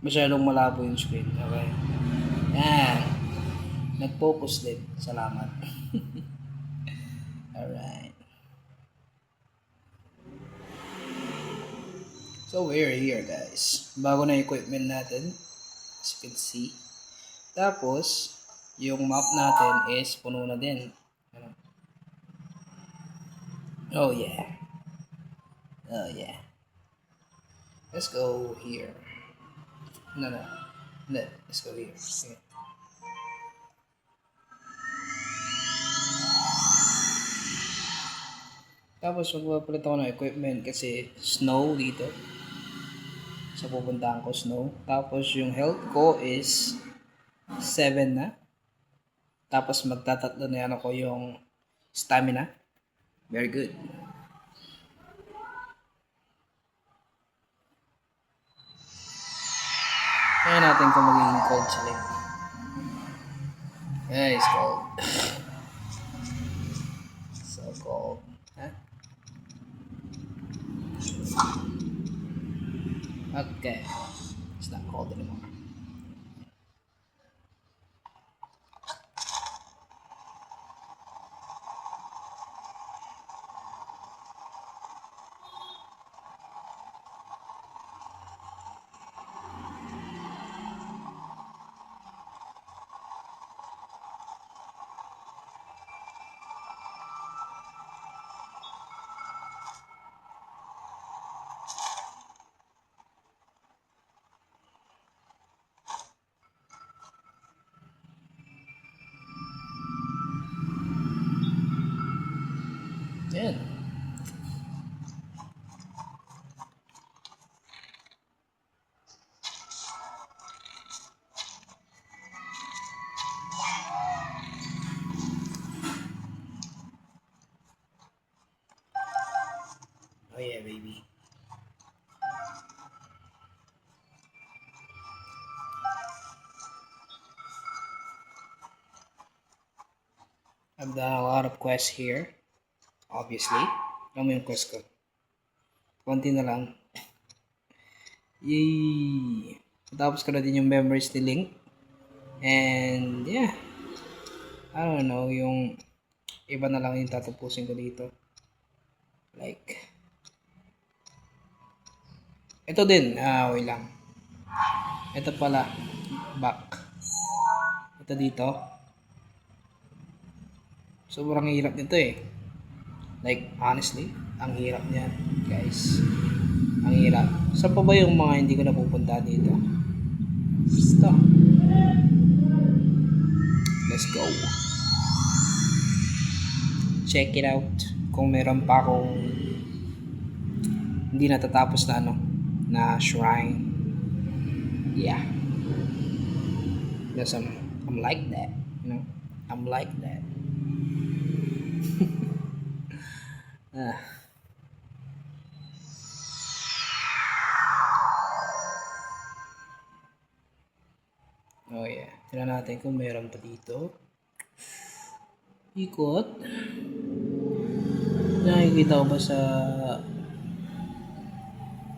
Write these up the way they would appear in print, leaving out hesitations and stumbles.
Masyadong malabo yung screen. Okay. Yan. Nag-focus din. Salamat. Alright. So we're here guys. Bago na equipment natin. As you can see. Tapos, yung map natin is puno na din. Oh yeah. Oh yeah. Let's go here. No. Let's go here. Okay. Tapos magpapalit ako ng equipment kasi snow dito. Sa pupuntahan ko snow. Tapos yung health ko is 7 na. Tapos magtatatlo na yan ako yung stamina. Very good. Kaya natin kung magiging cold sila. Yeah, it's cold. So cold. Huh? Okay. It's not cold anymore. Yan. Oh yeah, baby. I've done a lot of quests here. Obviously. Alam mo yung quest ko. Konti na lang. Yay! Tapos ko na din yung memories ni Link. And yeah. I don't know, yung iba na lang yung tatapusin ko dito. Like, ito din, wait lang. Ito pala, back. Ito dito. Sobrang hirap nito eh. Like, honestly, ang hirap niyan, guys. Ang hirap. Saan pa ba yung mga hindi ko napupunta dito? Ito. Let's go. Check it out. Kung meron pa akong hindi natatapos na na shrine. Yeah. Because I'm like that, you know. I'm like that. Oh yeah. Tignan natin kung meron pa dito. Ikot. Nakikita ko ba sa...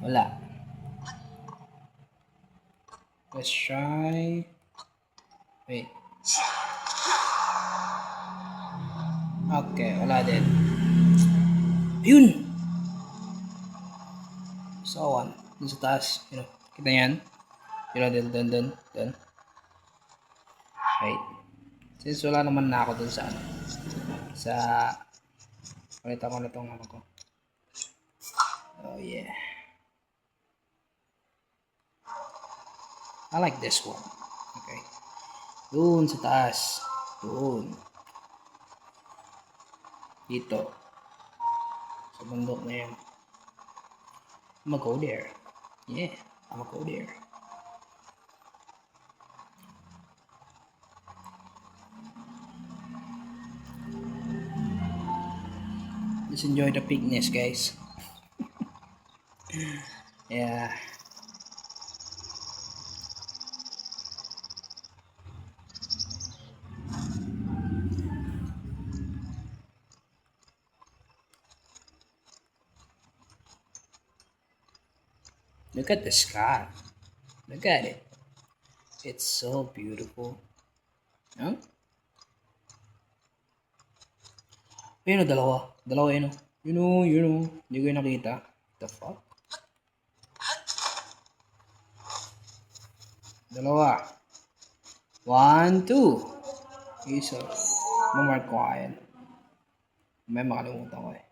Wala. Let's try... Wait. Okay, wala din. Ayun! So, one. Dun sa taas. You know, kita yan? You know, dun. Wait. Since wala naman na ako dun sa sa... Palitan ko na tong ko. Oh yeah. I like this one. Okay. Doon sa taas. Doon. Dito. Sa bundok na yan. I'm gonna go there. Yeah. I'm gonna go there. Just enjoy the picnic, guys. Yeah. Look at the sky. Look at it. It's so beautiful. Huh? Ayun o, dalawa. Dalawa yun o. Yun o, yun o. Hindi ko yung nakita. The fuck? Dalawa. 1, 2. Isa. Mamark ko nga yan. May makalimutan ko eh.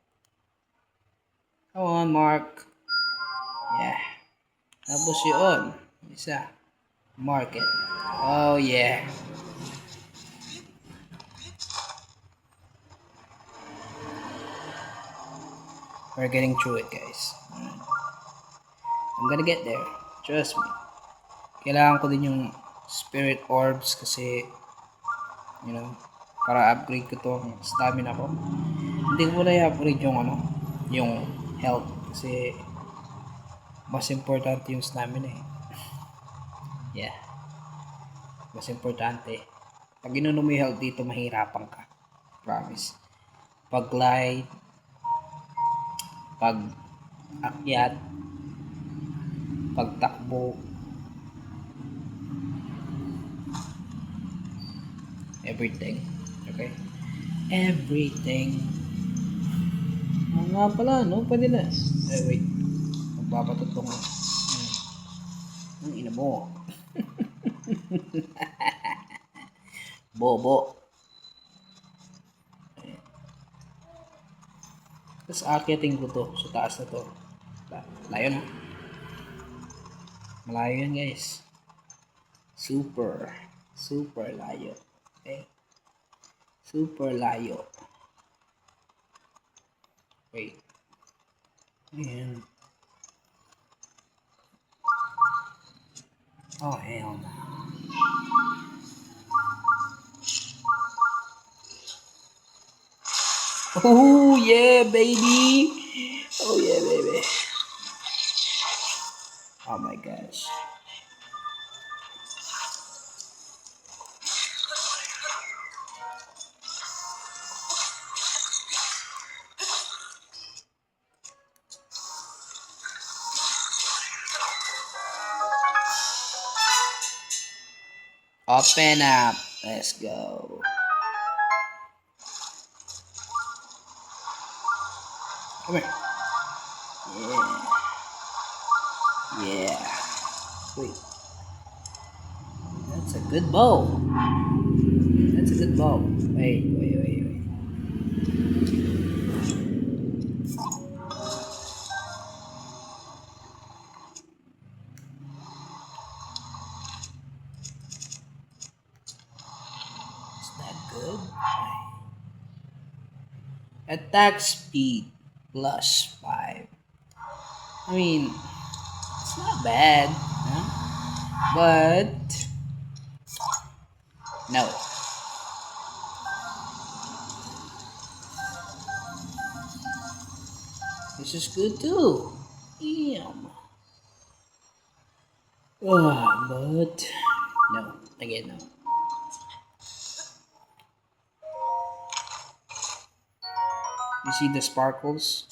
Come on, Mark. Yeah. Tapos yun. Isa. Mark it. Oh, yeah. We're getting through it, guys. I'm gonna get there. Trust me. Kailangan ko din yung spirit orbs kasi, you know, para upgrade ko tong stamina ko. Hindi ko na i-upgrade yung yung health kasi mas importante yung stamina eh. Yeah. Mas importante. Pag inunom mo yung health dito, mahirapan ka. Promise. Pag glide, pag akyat, pagtakbo, everything. Okay? Everything. Nga pala, no? Pwede na. Wait. Magpapatutong. Ang ina mo. Bobo. Tapos akyatin ko to sa taas na to. Layo na. Malayo yan, guys. Super layo. Okay? Super layo. Wait. Ayan. Oh, hell no. Oh, yeah, baby. Oh, yeah, baby. Oh, my gosh. Open up. Let's go. Come here. Yeah. Wait. That's a good bow. That's a good bow. Wait. Is that good? Attack speed plus 5. I mean, it's not bad. Huh? But no. This is good too. Damn. But no. Again, no. You see the sparkles?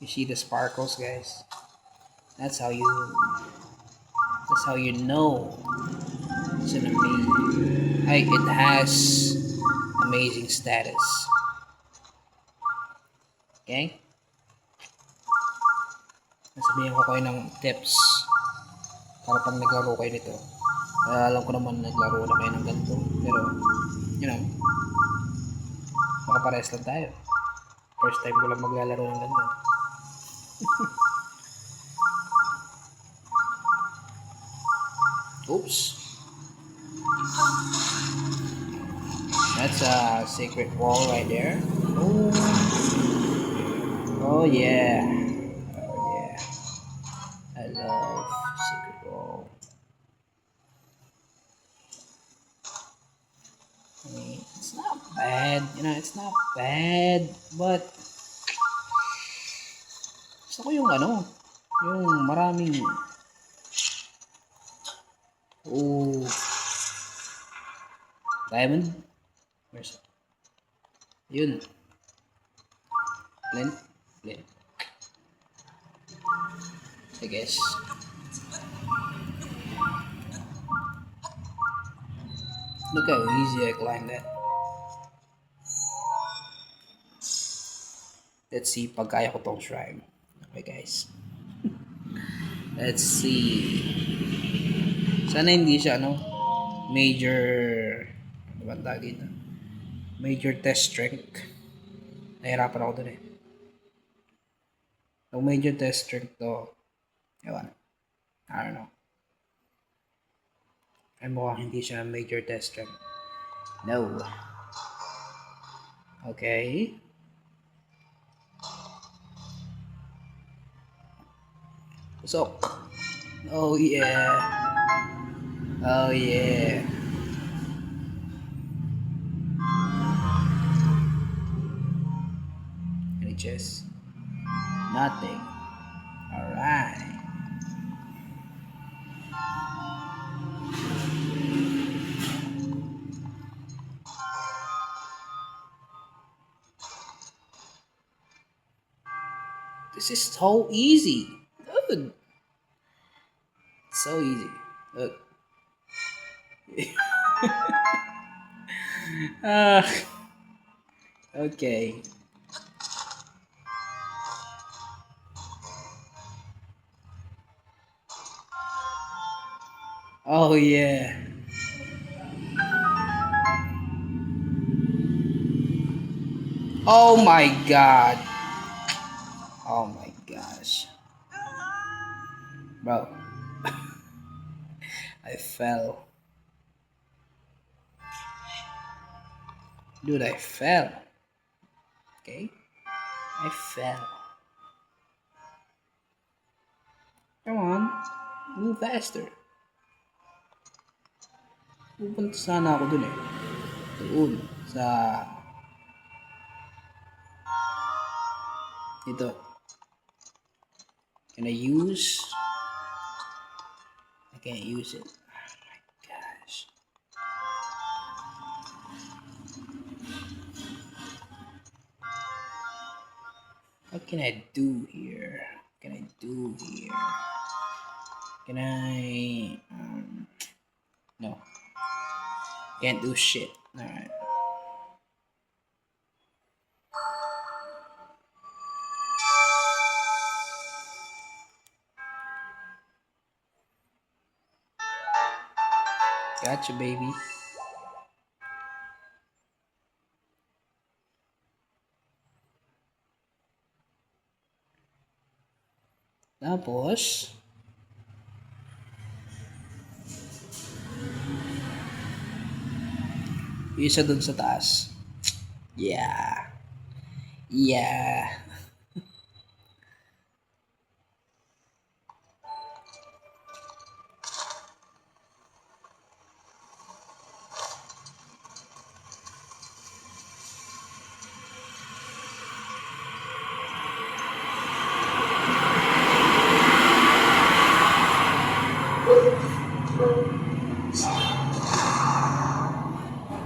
You see the sparkles, guys? That's how you know it's an amazing. It has amazing status. Okay? Nasabihan ko kayo ng tips para pag naglaro kayo nito. Alam ko naman naglaro na kayo ng ganito. Pero, you know, makapares lang tayo. First time ko lang maglalaro ng ganito. Oops. That's a secret wall right there. Oh yeah. I love secret wall. I mean, it's not bad. It's not bad. But, gusto ko yung yung maraming diamond. Where's it? Yun. Blend. I guess. Look how easy I climbed that. Let's see pag kaya ko tong shrine. Okay guys. Let's see. Sana hindi siya major, ano ba tawag dito? Major test strength. Nahirapan ako dun eh. Kung major test strength to, ewan. I don't know. Ay mukhang hindi siya major test strength. No. Okay. Usok. Oh yeah. Oh yeah. Any chest? Nothing. Alright. This is so easy. Good. So easy. Look. Okay. Oh yeah. Oh my god. Oh my gosh. Bro. I fell. Dude, I fell. Okay? I fell. Come on. Move faster. Pupunta sana ako dun eh. Doon. Sa... Ito. Can I use? I can't use it. Oh my gosh. What can I do here? What can I do here? Can I... no. Can't do shit. Alright. Gotcha, baby. Tapos, isa dun sa taas. Yeah. Yeah.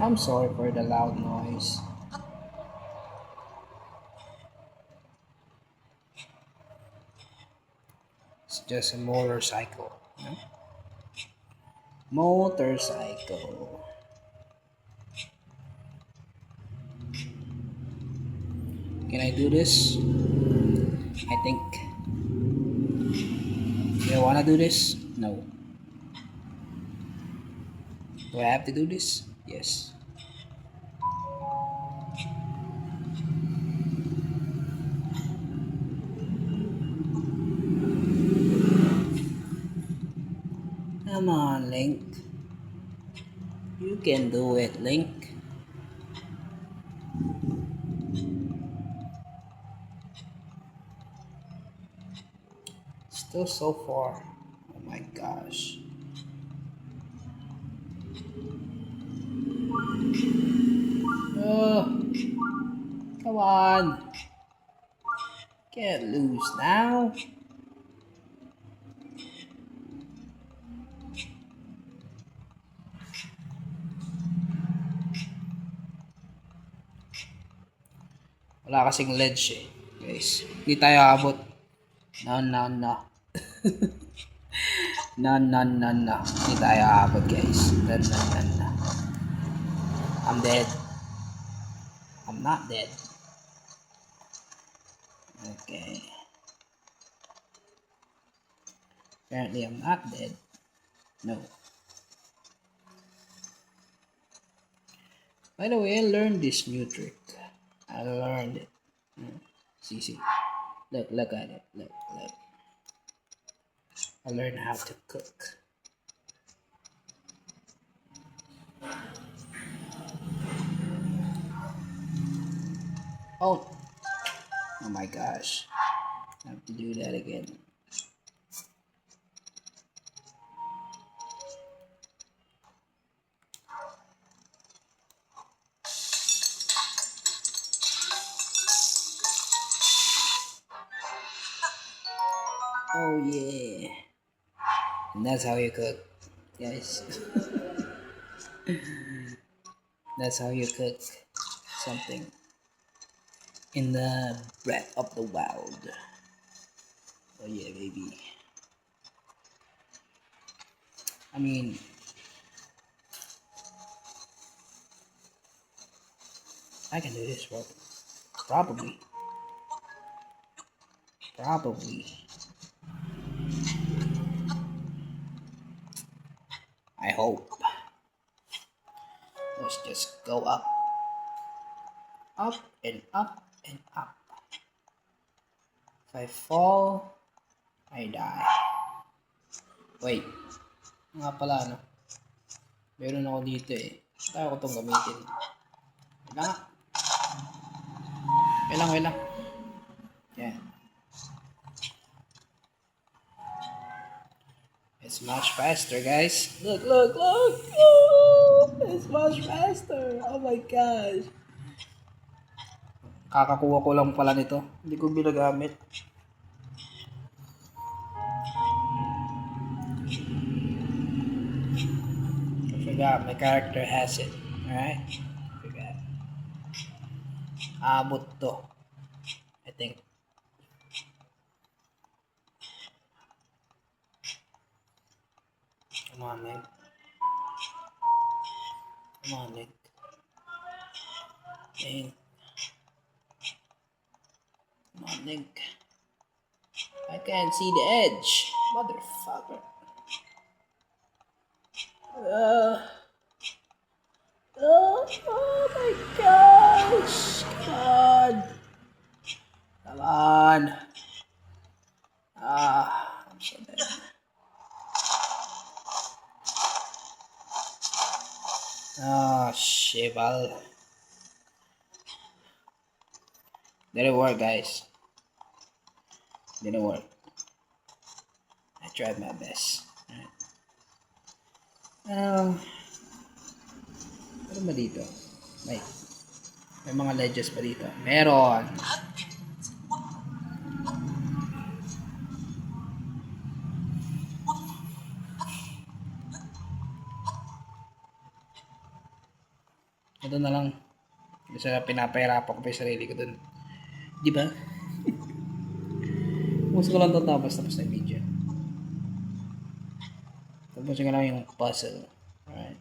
I'm sorry for the loud noise. It's just a motorcycle. You know? Motorcycle. Can I do this? I think. Do I wanna do this? No. Do I have to do this? Yes. Come on, Link. You can do it, Link. Still so far. Oh my gosh. Oh, come on. Can't lose now. Wala kasing ledge eh. Guys, hindi tayo abot. No, no, no. No. Hindi tayo aabot guys. No. I'm dead. I'm not dead. Okay. Apparently I'm not dead. No. By the way, I learned this new trick. I learned it. See. Look at it. Look. I learned how to cook. Oh my gosh. I have to do that again. Oh yeah. And that's how you cook, guys. That's how you cook something in the Breath of the Wild. Oh yeah, baby. I mean, I can do this, bro. Probably. I hope. Let's just go up. Up and up and up. If I fall, I die. Wait. Nga pala, ano? Meron ako dito eh. Kaya ko itong gamitin. Wait lang. Yeah. It's much faster, guys. Look. Oh, it's much faster. Oh my gosh. Kakakuha ko lang pala nito. Hindi ko ginagamit. I forgot my character has it. Alright? Forgot. Abot to. I think. Come on, Link. Come on, Link. I can't see the edge. Motherfucker. Oh my gosh. Come on. I'm so dead. Shival. Didn't work, guys. Didn't work. I tried my best. Alright. Ano ba dito? May mga ledges pa dito. Meron. Ito na lang. Kasi pinapahirapan ko pa yung sarili ko dun. Di ba? Gusto ko lang tapos na yung video. Tapos ko lang yung puzzle. Alright.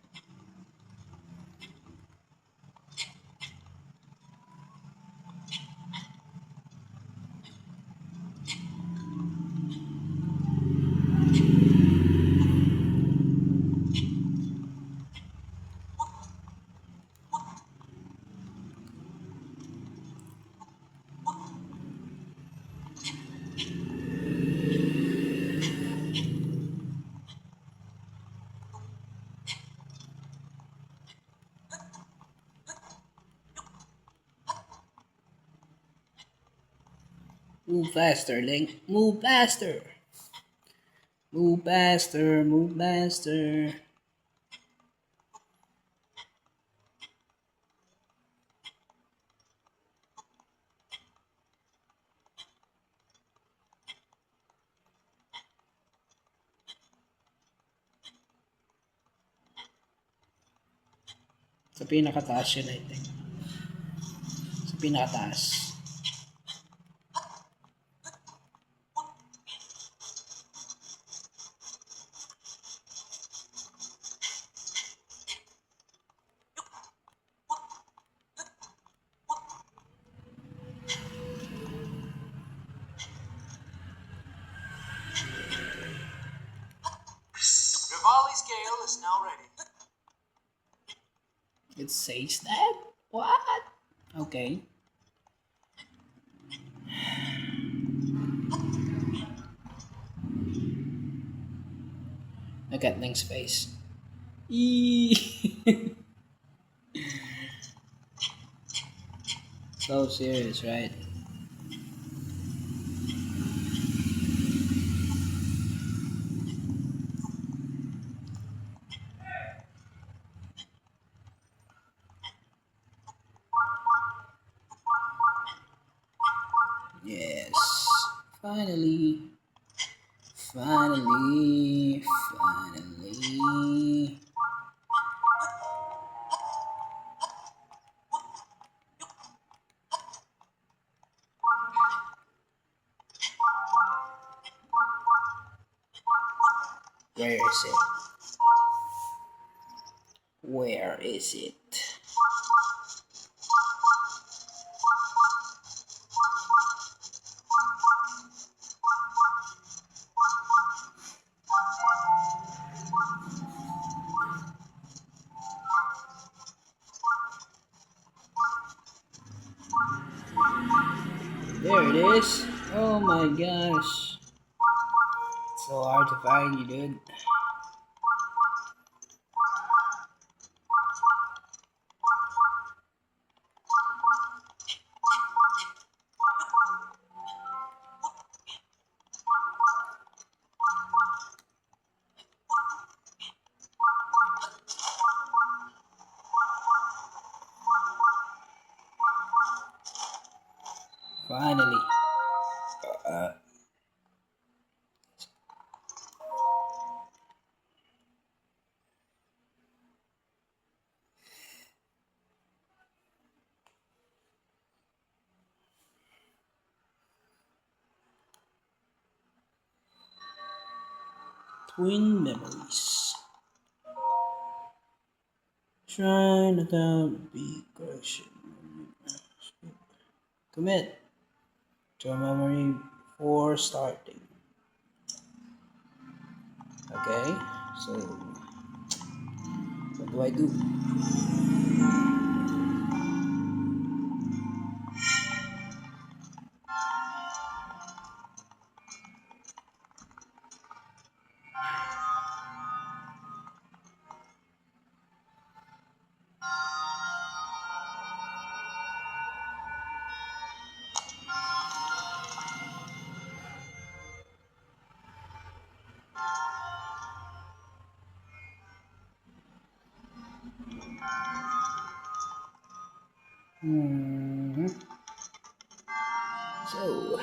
Move faster, Link. Move faster. Sa pinakataas yun, I think. Sa pinakataas. Rivali's Gale is now ready. It says that? What? Okay. Look at Link's face. Eee. So serious, right? Yes. Finally. Finally. Finally. Where is it? Where is it? There it is. Oh my gosh. It's so hard to find you, dude. Finally. Twin memories. Shrine without big correction. Commit to a memory before starting. Okay, so what do I do? Hmm. So,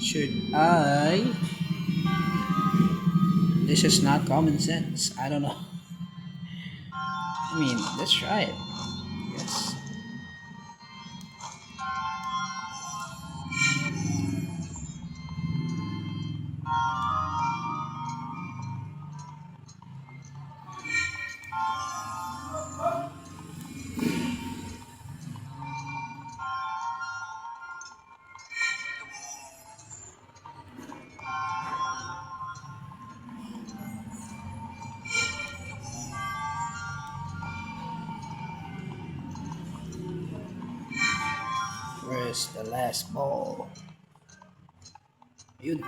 should I? This is not common sense. I don't know. I mean, let's try it. Yes. Where's the last ball? Yun.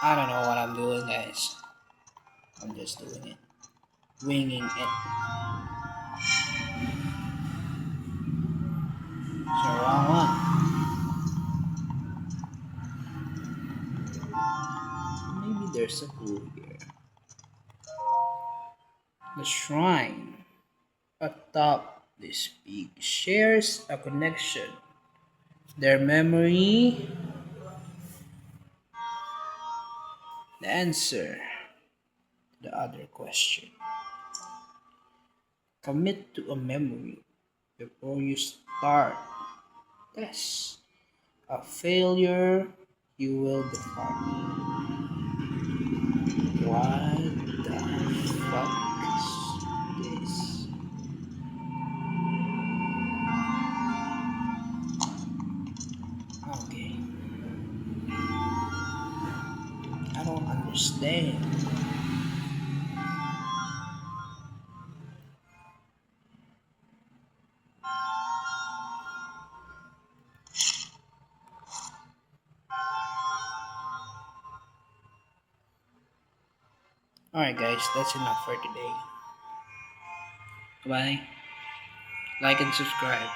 I don't know what I'm doing, guys. I'm just doing it. Winging it. It's the wrong one. Maybe there's a clue here. The shrine atop this peak shares a connection. Their memory, the answer to the other question. Commit to a memory before you start. Test. A failure, you will depart. What the fuck is this? drops. Damn. Alright guys, that's enough for today. Bye. Like and subscribe.